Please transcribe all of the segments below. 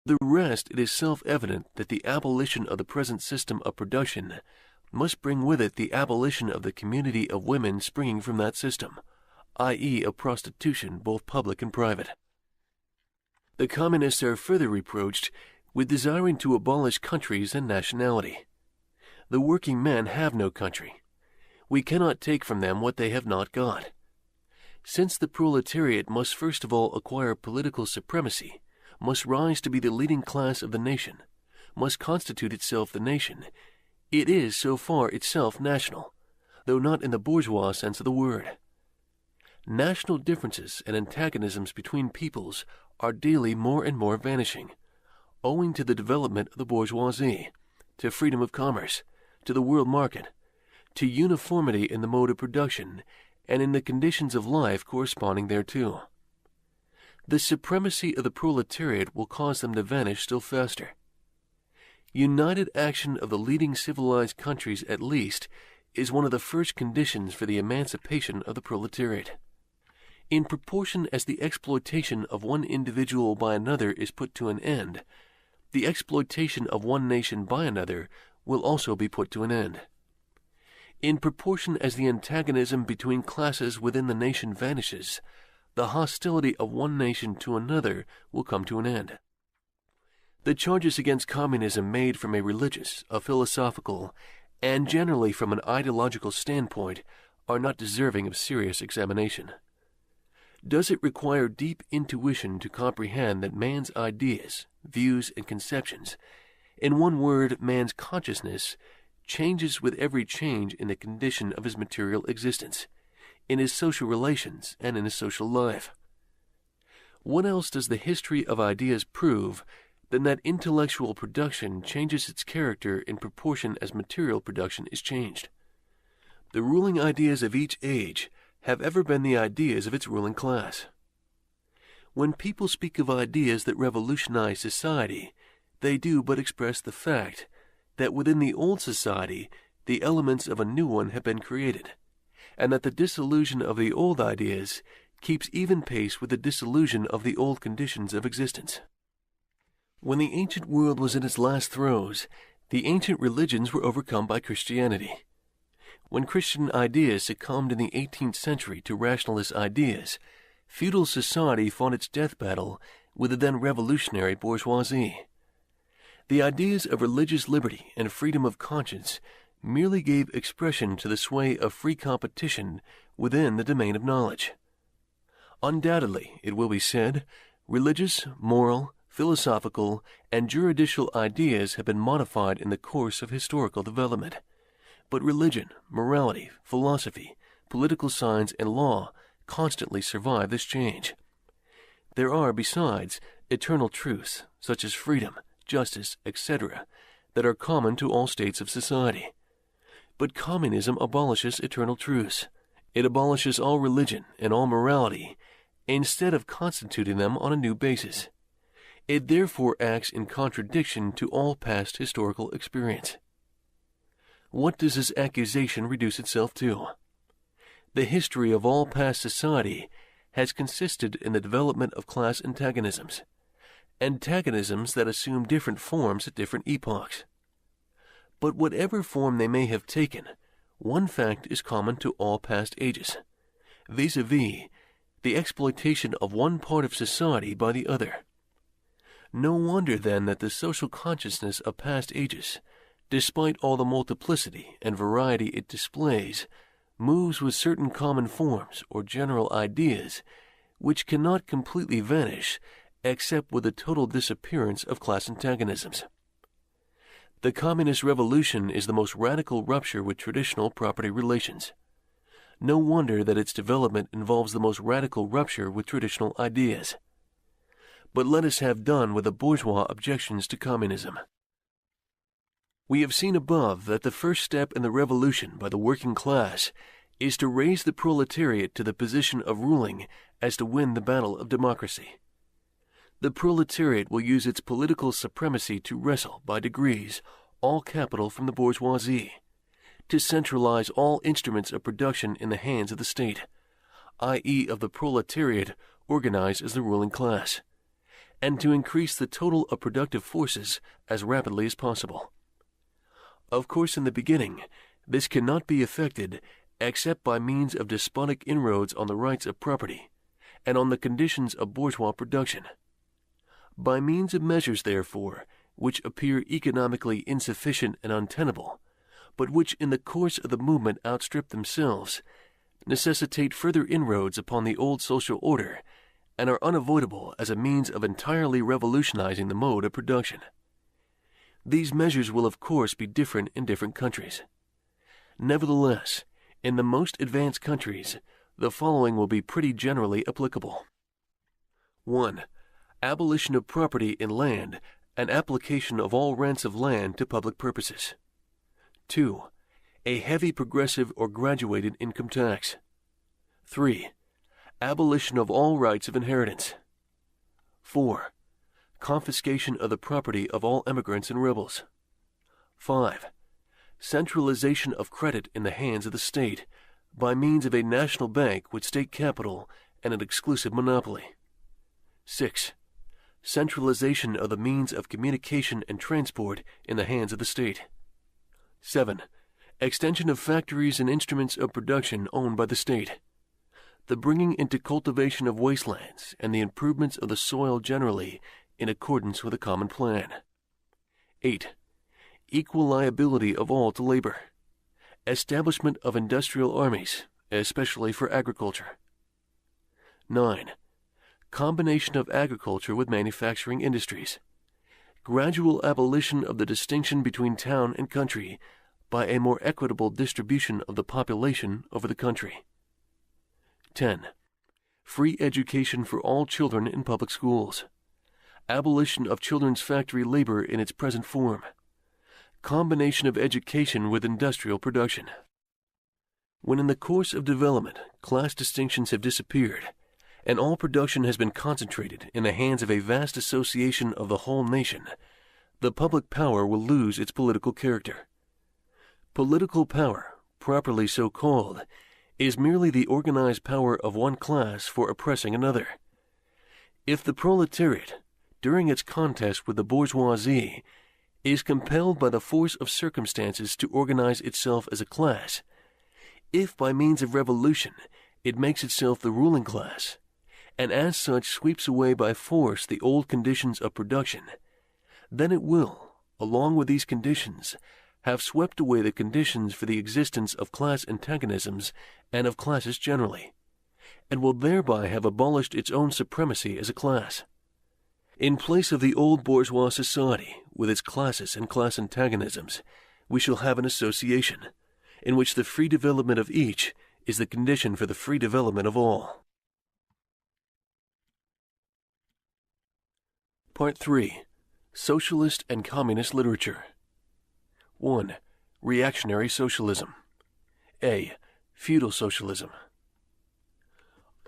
The rest, it is self-evident that the abolition of the present system of production must bring with it the abolition of the community of women springing from that system, i.e. of prostitution, both public and private. The communists are further reproached with desiring to abolish countries and nationality. The working men have no country. We cannot take from them what they have not got. Since the proletariat must first of all acquire political supremacy, must rise to be the leading class of the nation, must constitute itself the nation, it is so far itself national, though not in the bourgeois sense of the word. National differences and antagonisms between peoples are daily more and more vanishing, owing to the development of the bourgeoisie, to freedom of commerce, to the world market, to uniformity in the mode of production and in the conditions of life corresponding thereto. The supremacy of the proletariat will cause them to vanish still faster. United action of the leading civilized countries, at least, is one of the first conditions for the emancipation of the proletariat. In proportion as the exploitation of one individual by another is put to an end, the exploitation of one nation by another will also be put to an end. In proportion as the antagonism between classes within the nation vanishes, the hostility of one nation to another will come to an end. The charges against communism made from a religious, a philosophical, and generally from an ideological standpoint are not deserving of serious examination. Does it require deep intuition to comprehend that man's ideas, views, and conceptions, in one word, man's consciousness, changes with every change in the condition of his material existence, in his social relations, and in his social life? What else does the history of ideas prove than that intellectual production changes its character in proportion as material production is changed? The ruling ideas of each age have ever been the ideas of its ruling class. When people speak of ideas that revolutionize society, they do but express the fact that within the old society the elements of a new one have been created, and that the dissolution of the old ideas keeps even pace with the dissolution of the old conditions of existence. When the ancient world was in its last throes, the ancient religions were overcome by Christianity. When Christian ideas succumbed in the 18th century to rationalist ideas, feudal society fought its death battle with the then revolutionary bourgeoisie. The ideas of religious liberty and freedom of conscience merely gave expression to the sway of free competition within the domain of knowledge. Undoubtedly, it will be said, religious, moral, philosophical, and juridical ideas have been modified in the course of historical development. But religion, morality, philosophy, political science, and law constantly survive this change. There are, besides, eternal truths, such as freedom, justice, etc., that are common to all states of society. But communism abolishes eternal truths. It abolishes all religion and all morality, instead of constituting them on a new basis. It therefore acts in contradiction to all past historical experience. What does this accusation reduce itself to? The history of all past society has consisted in the development of class antagonisms that assume different forms at different epochs. But whatever form they may have taken, one fact is common to all past ages, vis-a-vis the exploitation of one part of society by the other. No wonder, then, that the social consciousness of past ages, despite all the multiplicity and variety it displays, moves with certain common forms or general ideas which cannot completely vanish except with the total disappearance of class antagonisms. The communist revolution is the most radical rupture with traditional property relations. No wonder that its development involves the most radical rupture with traditional ideas. But let us have done with the bourgeois objections to communism. We have seen above that the first step in the revolution by the working class is to raise the proletariat to the position of ruling as to win the battle of democracy. The proletariat will use its political supremacy to wrestle, by degrees, all capital from the bourgeoisie, to centralize all instruments of production in the hands of the state, i.e. of the proletariat organized as the ruling class, and to increase the total of productive forces as rapidly as possible. Of course, in the beginning, this cannot be effected except by means of despotic inroads on the rights of property and on the conditions of bourgeois production. By means of measures, therefore, which appear economically insufficient and untenable, but which in the course of the movement outstrip themselves, necessitate further inroads upon the old social order, and are unavoidable as a means of entirely revolutionizing the mode of production. These measures will of course be different in different countries. Nevertheless, in the most advanced countries, the following will be pretty generally applicable. 1. Abolition of property in land and application of all rents of land to public purposes. 2. A heavy progressive or graduated income tax. 3. Abolition of all rights of inheritance. 4. Confiscation of the property of all emigrants and rebels. 5. Centralization of credit in the hands of the state by means of a national bank with state capital and an exclusive monopoly. 6. Centralization of the means of communication and transport in the hands of the state. 7. Extension of factories and instruments of production owned by the state. The bringing into cultivation of wastelands and the improvements of the soil generally in accordance with a common plan. 8. Equal liability of all to labor. Establishment of industrial armies, especially for agriculture. 9. Combination of agriculture with manufacturing industries. Gradual abolition of the distinction between town and country by a more equitable distribution of the population over the country. 10. Free education for all children in public schools. Abolition of children's factory labor in its present form. Combination of education with industrial production. When in the course of development class distinctions have disappeared, and all production has been concentrated in the hands of a vast association of the whole nation, the public power will lose its political character. Political power, properly so called, is merely the organized power of one class for oppressing another. If the proletariat, during its contest with the bourgeoisie, is compelled by the force of circumstances to organize itself as a class, if by means of revolution it makes itself the ruling class, and as such sweeps away by force the old conditions of production, then it will, along with these conditions, have swept away the conditions for the existence of class antagonisms and of classes generally, and will thereby have abolished its own supremacy as a class. In place of the old bourgeois society, with its classes and class antagonisms, we shall have an association, in which the free development of each is the condition for the free development of all. Part 3. Socialist and Communist Literature. 1. Reactionary Socialism. A. Feudal Socialism.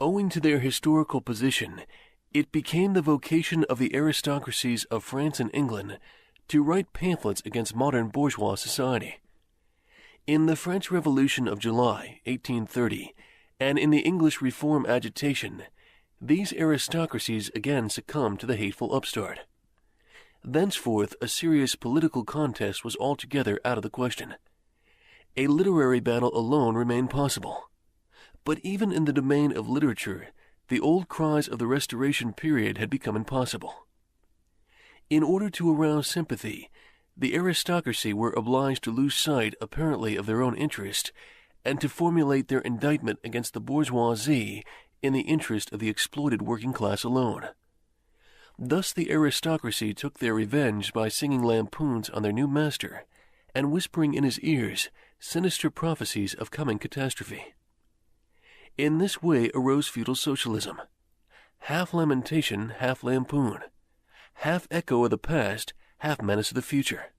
Owing to their historical position, it became the vocation of the aristocracies of France and England to write pamphlets against modern bourgeois society. In the French Revolution of July, 1830, and in the English Reform agitation, these aristocracies again succumbed to the hateful upstart. Thenceforth, a serious political contest was altogether out of the question. A literary battle alone remained possible. But even in the domain of literature, the old cries of the Restoration period had become impossible. In order to arouse sympathy, the aristocracy were obliged to lose sight apparently of their own interest, and to formulate their indictment against the bourgeoisie in the interest of the exploited working class alone. Thus the aristocracy took their revenge by singing lampoons on their new master, and whispering in his ears sinister prophecies of coming catastrophe. In this way arose feudal socialism, half lamentation, half lampoon, half echo of the past, half menace of the future.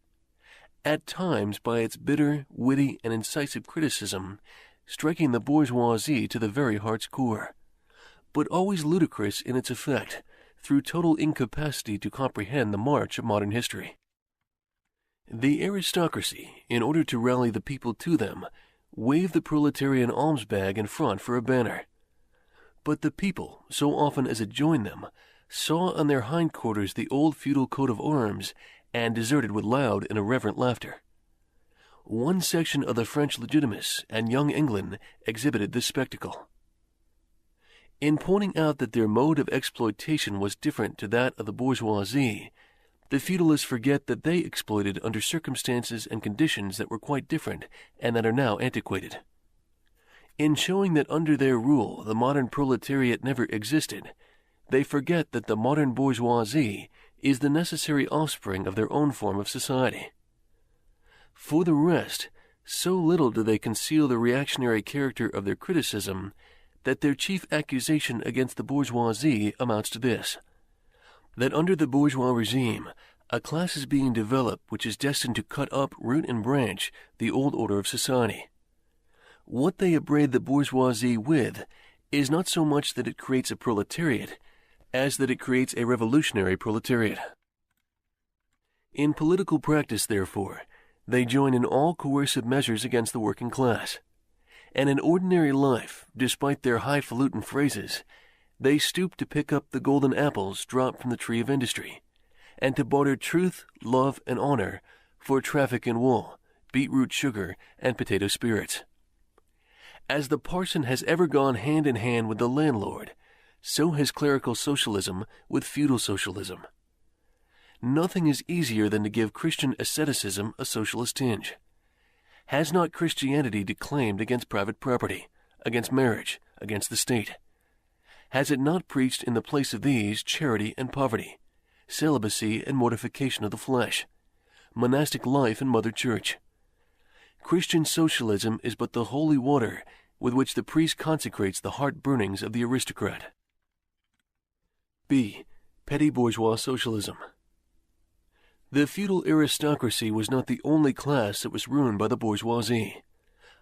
At times, by its bitter, witty, and incisive criticism, striking the bourgeoisie to the very heart's core, but always ludicrous in its effect, through total incapacity to comprehend the march of modern history. The aristocracy, in order to rally the people to them, waved the proletarian alms bag in front for a banner. But the people, so often as it joined them, saw on their hindquarters the old feudal coat of arms and deserted with loud and irreverent laughter. One section of the French Legitimists and Young England exhibited this spectacle. In pointing out that their mode of exploitation was different to that of the bourgeoisie, the feudalists forget that they exploited under circumstances and conditions that were quite different and that are now antiquated. In showing that under their rule the modern proletariat never existed, they forget that the modern bourgeoisie is the necessary offspring of their own form of society. For the rest, so little do they conceal the reactionary character of their criticism that their chief accusation against the bourgeoisie amounts to this: that under the bourgeois regime, a class is being developed which is destined to cut up, root and branch, the old order of society. What they upbraid the bourgeoisie with is not so much that it creates a proletariat, as that it creates a revolutionary proletariat. In political practice, therefore, they join in all coercive measures against the working class. And in ordinary life, despite their highfalutin phrases, they stoop to pick up the golden apples dropped from the tree of industry, and to barter truth, love, and honor for traffic in wool, beetroot sugar, and potato spirits. As the parson has ever gone hand in hand with the landlord, so has clerical socialism with feudal socialism. Nothing is easier than to give Christian asceticism a socialist tinge. Has not Christianity declaimed against private property, against marriage, against the state? Has it not preached in the place of these charity and poverty, celibacy and mortification of the flesh, monastic life and mother church? Christian socialism is but the holy water with which the priest consecrates the heart burnings of the aristocrat. B. Petty bourgeois socialism. The feudal aristocracy was not the only class that was ruined by the bourgeoisie,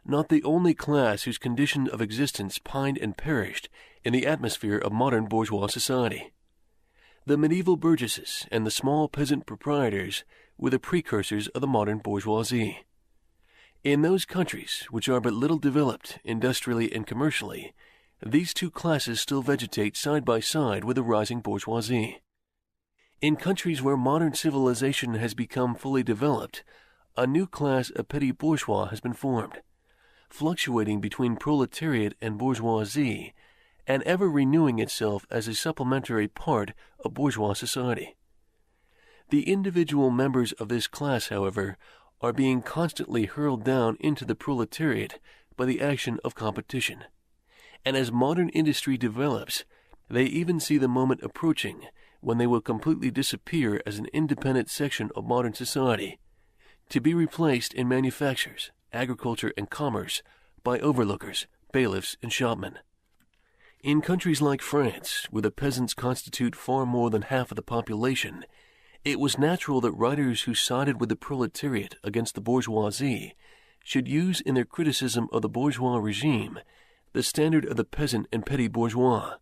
not the only class whose condition of existence pined and perished in the atmosphere of modern bourgeois society. The medieval burgesses and the small peasant proprietors were the precursors of the modern bourgeoisie. In those countries which are but little developed industrially and commercially, these two classes still vegetate side by side with the rising bourgeoisie. In countries where modern civilization has become fully developed, a new class of petty bourgeois has been formed, fluctuating between proletariat and bourgeoisie, and ever renewing itself as a supplementary part of bourgeois society. The individual members of this class, however, are being constantly hurled down into the proletariat by the action of competition, and as modern industry develops, they even see the moment approaching when they will completely disappear as an independent section of modern society, to be replaced in manufactures, agriculture, and commerce by overlookers, bailiffs, and shopmen. In countries like France, where the peasants constitute far more than half of the population, it was natural that writers who sided with the proletariat against the bourgeoisie should use in their criticism of the bourgeois regime the standard of the peasant and petty bourgeois,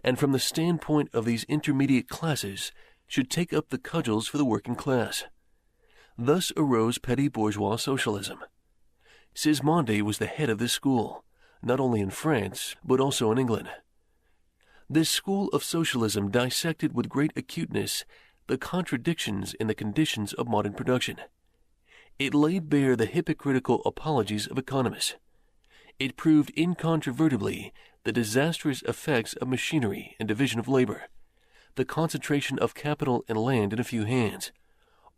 and from the standpoint of these intermediate classes should take up the cudgels for the working class. Thus arose petty bourgeois socialism. Sismondi was the head of this school, not only in France, but also in England. This school of socialism dissected with great acuteness the contradictions in the conditions of modern production. It laid bare the hypocritical apologies of economists. It proved incontrovertibly the disastrous effects of machinery and division of labor, the concentration of capital and land in a few hands,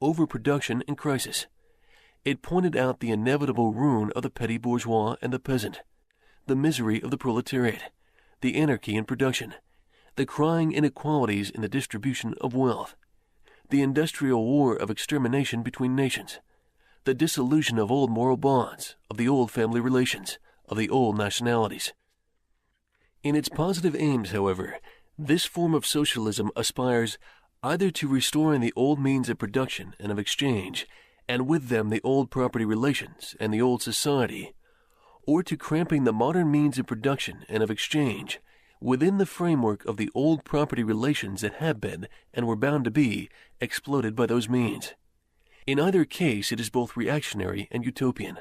overproduction and crisis. It pointed out the inevitable ruin of the petty bourgeois and the peasant, the misery of the proletariat, the anarchy in production, the crying inequalities in the distribution of wealth, the industrial war of extermination between nations, the dissolution of old moral bonds, of the old family relations, of the old nationalities. In its positive aims, however, this form of socialism aspires either to restoring the old means of production and of exchange, and with them the old property relations and the old society, or to cramping the modern means of production and of exchange within the framework of the old property relations that have been, and were bound to be, exploded by those means. In either case it is both reactionary and utopian.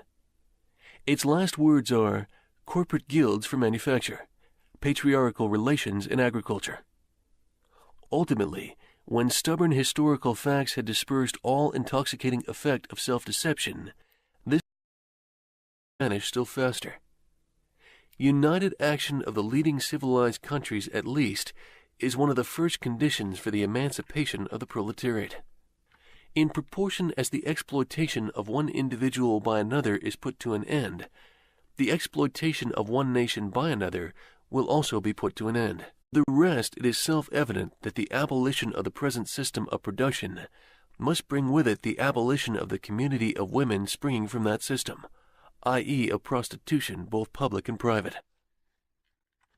Its last words are corporate guilds for manufacture, patriarchal relations in agriculture. Ultimately, when stubborn historical facts had dispersed all intoxicating effect of self-deception, this vanished still faster. United action of the leading civilized countries, at least, is one of the first conditions for the emancipation of the proletariat. In proportion as the exploitation of one individual by another is put to an end, the exploitation of one nation by another will also be put to an end. The rest, it is self-evident that the abolition of the present system of production must bring with it the abolition of the community of women springing from that system, i.e. of prostitution, both public and private.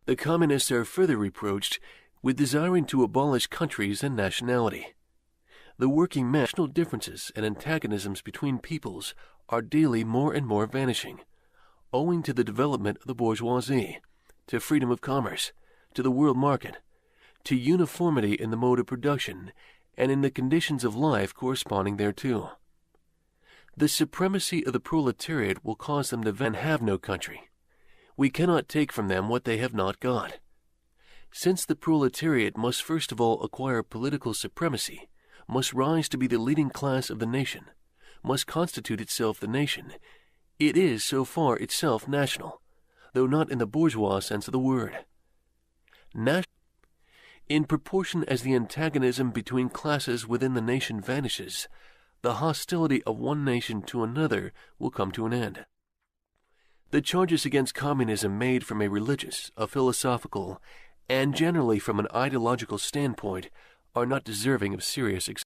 The Communists are further reproached with desiring to abolish countries and nationality. The working national differences and antagonisms between peoples are daily more and more vanishing, owing to the development of the bourgeoisie, to freedom of commerce, to the world market, to uniformity in the mode of production and in the conditions of life corresponding thereto. The supremacy of the proletariat will cause them to then have no country. We cannot take from them what they have not got. Since the proletariat must first of all acquire political supremacy, must rise to be the leading class of the nation, must constitute itself the nation, it is so far itself national, though not in the bourgeois sense of the word. In proportion as the antagonism between classes within the nation vanishes, the hostility of one nation to another will come to an end. The charges against communism made from a religious, a philosophical, and generally from an ideological standpoint are not deserving of serious examination.